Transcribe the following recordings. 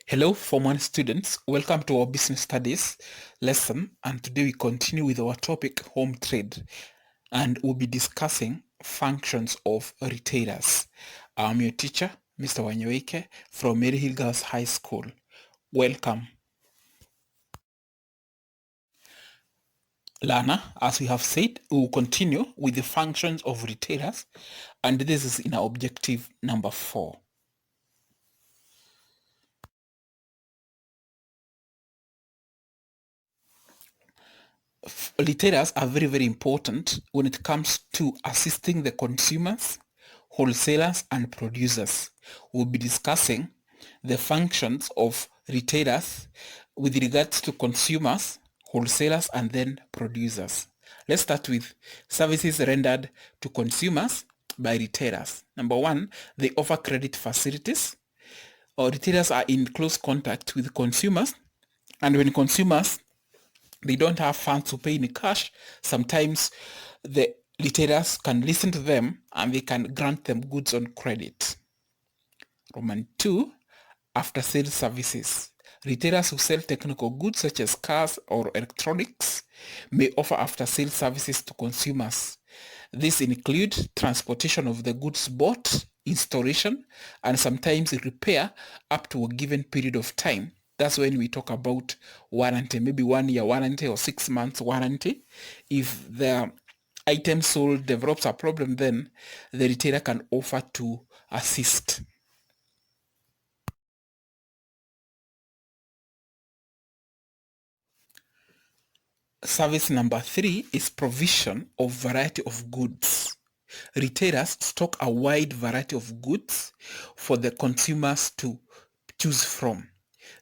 Hello, Form 1 students. Welcome to our business studies lesson. And today we continue with our topic, home trade. And we'll be discussing functions of retailers. I'm your teacher, Mr. Wanyeweke from Maryhill Girls High School. Welcome. Learner, as we have said, we will continue with the functions of retailers. And this is in our objective number 4. Retailers are very, very important when it comes to assisting the consumers, wholesalers, and producers. We'll be discussing the functions of retailers with regards to consumers, wholesalers, and then producers. Let's start with services rendered to consumers by retailers. Number 1, they offer credit facilities. Retailers are in close contact with consumers, and when consumers they don't have funds to pay in cash, sometimes the retailers can listen to them and they can grant them goods on credit. Roman 2, after sales services. Retailers who sell technical goods such as cars or electronics may offer after sales services to consumers. This include transportation of the goods bought, installation, and sometimes repair up to a given period of time. That's when we talk about warranty, maybe 1 year warranty or 6 months warranty. If the item sold develops a problem, then the retailer can offer to assist. Service number 3 is provision of variety of goods. Retailers stock a wide variety of goods for the consumers to choose from.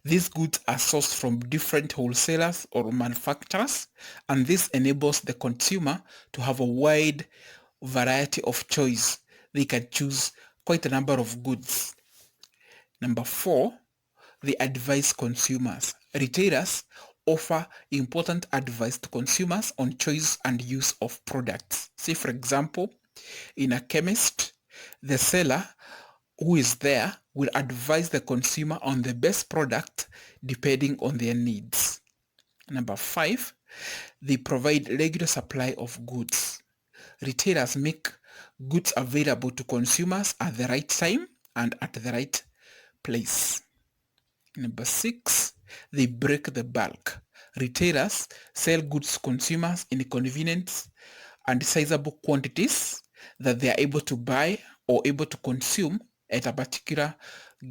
These goods are sourced from different wholesalers or manufacturers, and this enables the consumer to have a wide variety of choice. They can choose quite a number of goods. Number 4, they advise consumers. Retailers offer important advice to consumers on choice and use of products. Say, for example, in a chemist, the seller who is there will advise the consumer on the best product depending on their needs. Number 5, they provide regular supply of goods. Retailers make goods available to consumers at the right time and at the right place. Number 6, they break the bulk. Retailers sell goods to consumers in convenient and sizable quantities that they are able to buy or able to consume at a particular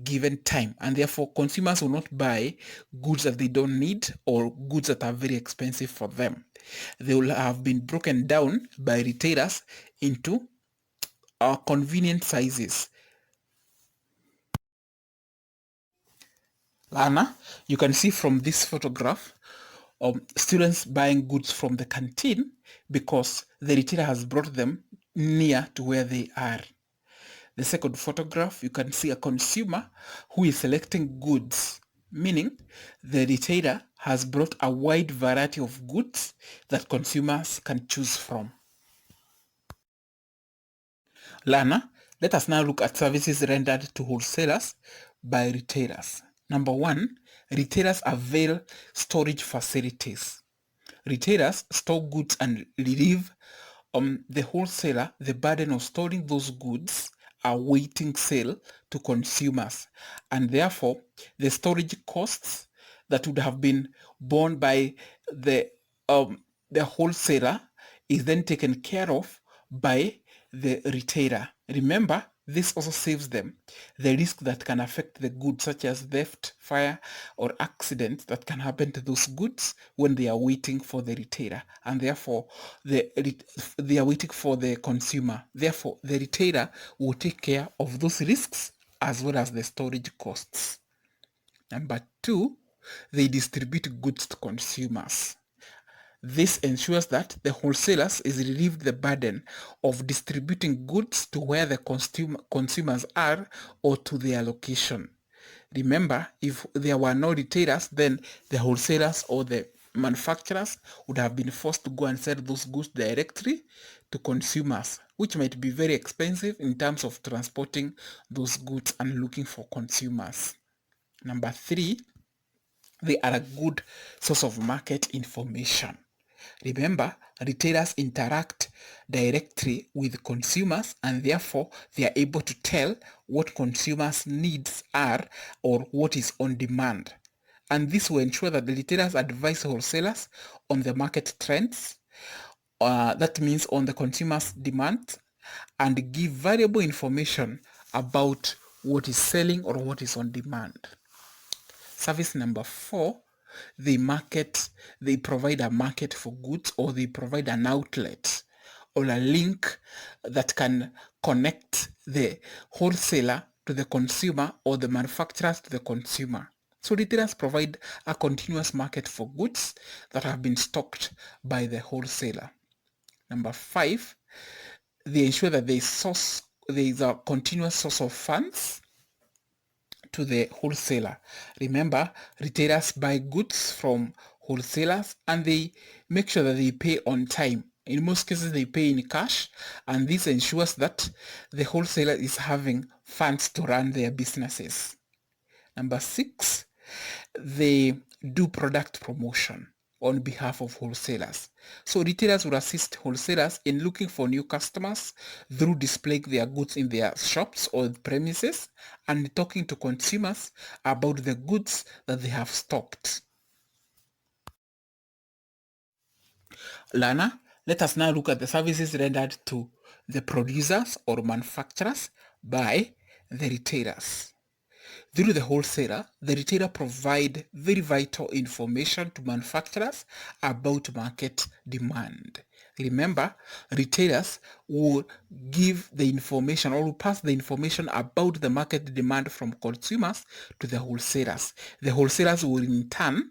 given time, and therefore consumers will not buy goods that they don't need or goods that are very expensive for them. They will have been broken down by retailers into convenient sizes. Lana, you can see from this photograph students buying goods from the canteen because the retailer has brought them near to where they are. The second photograph, you can see a consumer who is selecting goods, meaning the retailer has brought a wide variety of goods that consumers can choose from. Lana, let us now look at services rendered to wholesalers by retailers. Number 1, retailers avail storage facilities. Retailers store goods and relieve the wholesaler the burden of storing those goods awaiting sale to consumers, and therefore the storage costs that would have been borne by the wholesaler is then taken care of by the retailer. Remember, this also saves them the risk that can affect the goods, such as theft, fire, or accidents that can happen to those goods when they are waiting for the retailer, and therefore they are waiting for the consumer. Therefore, the retailer will take care of those risks as well as the storage costs. Number 2, they distribute goods to consumers. This ensures that the wholesalers is relieved the burden of distributing goods to where the consumers are or to their location. Remember, if there were no retailers, then the wholesalers or the manufacturers would have been forced to go and sell those goods directly to consumers, which might be very expensive in terms of transporting those goods and looking for consumers. Number 3, they are a good source of market information. Remember, retailers interact directly with consumers and therefore they are able to tell what consumers' needs are or what is on demand. And this will ensure that the retailers advise wholesalers on the market trends, that means on the consumer's demand, and give valuable information about what is selling or what is on demand. Service number 4, they provide a market for goods, or they provide an outlet or a link that can connect the wholesaler to the consumer or the manufacturers to the consumer. So retailers provide a continuous market for goods that have been stocked by the wholesaler. Number 5, they ensure that there is a continuous source of funds to the wholesaler. Remember, retailers buy goods from wholesalers and they make sure that they pay on time. In most cases, they pay in cash, and this ensures that the wholesaler is having funds to run their businesses. Number 6, they do product promotion on behalf of wholesalers. So retailers will assist wholesalers in looking for new customers through displaying their goods in their shops or premises and talking to consumers about the goods that they have stocked. Learner, let us now look at the services rendered to the producers or manufacturers by the retailers. Through the wholesaler, the retailer provide very vital information to manufacturers about market demand. Remember, retailers will give the information or will pass the information about the market demand from consumers to the wholesalers. The wholesalers will in turn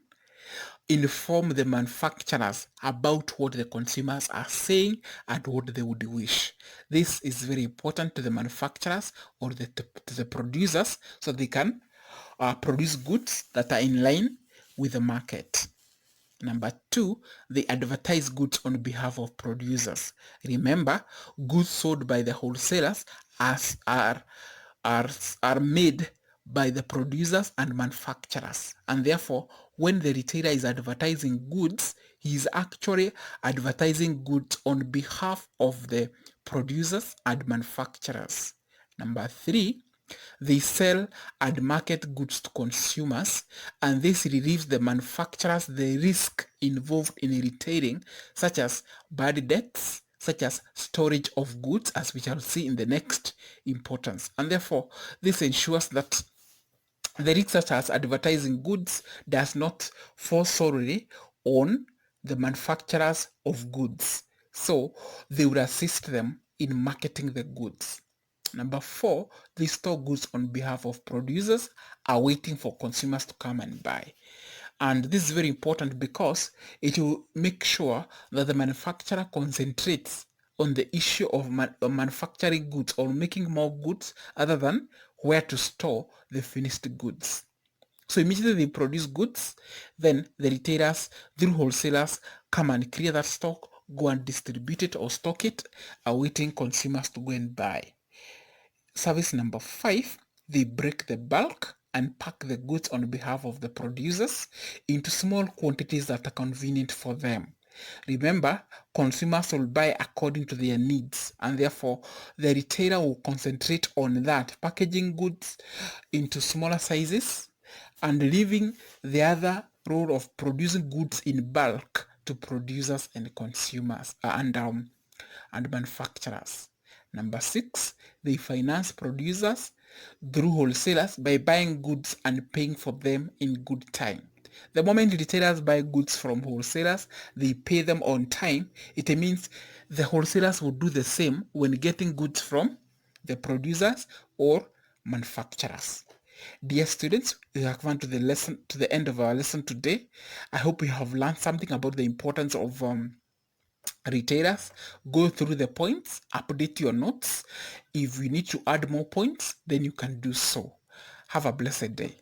inform the manufacturers about what the consumers are saying and what they would wish. This is very important to the manufacturers or to the producers so they can produce goods that are in line with the market. Number 2, they advertise goods on behalf of producers. Remember, goods sold by the wholesalers are made by the producers and manufacturers, and therefore when the retailer is advertising goods, he is actually advertising goods on behalf of the producers and manufacturers. Number 3, they sell and market goods to consumers, and this relieves the manufacturers the risk involved in retailing, such as bad debts, such as storage of goods, as we shall see in the next importance. And therefore, this ensures that the risk such as advertising goods does not fall solely on the manufacturers of goods. So they will assist them in marketing the goods. Number 4, they store goods on behalf of producers are waiting for consumers to come and buy. And this is very important because it will make sure that the manufacturer concentrates on the issue of manufacturing goods or making more goods other than where to store the finished goods. So immediately they produce goods, then the retailers through wholesalers come and clear that stock, go and distribute it or stock it, awaiting consumers to go and buy. Service number 5, they break the bulk and pack the goods on behalf of the producers into small quantities that are convenient for them. Remember, consumers will buy according to their needs, and therefore the retailer will concentrate on that, packaging goods into smaller sizes and leaving the other role of producing goods in bulk to producers and consumers and manufacturers. Number 6, they finance producers through wholesalers by buying goods and paying for them in good time. The moment retailers buy goods from wholesalers, they pay them on time. It means the wholesalers will do the same when getting goods from the producers or manufacturers. Dear students, we have come to the end of our lesson today. I hope you have learned something about the importance of retailers. Go through the points, update your notes. If you need to add more points, then you can do so. Have a blessed day.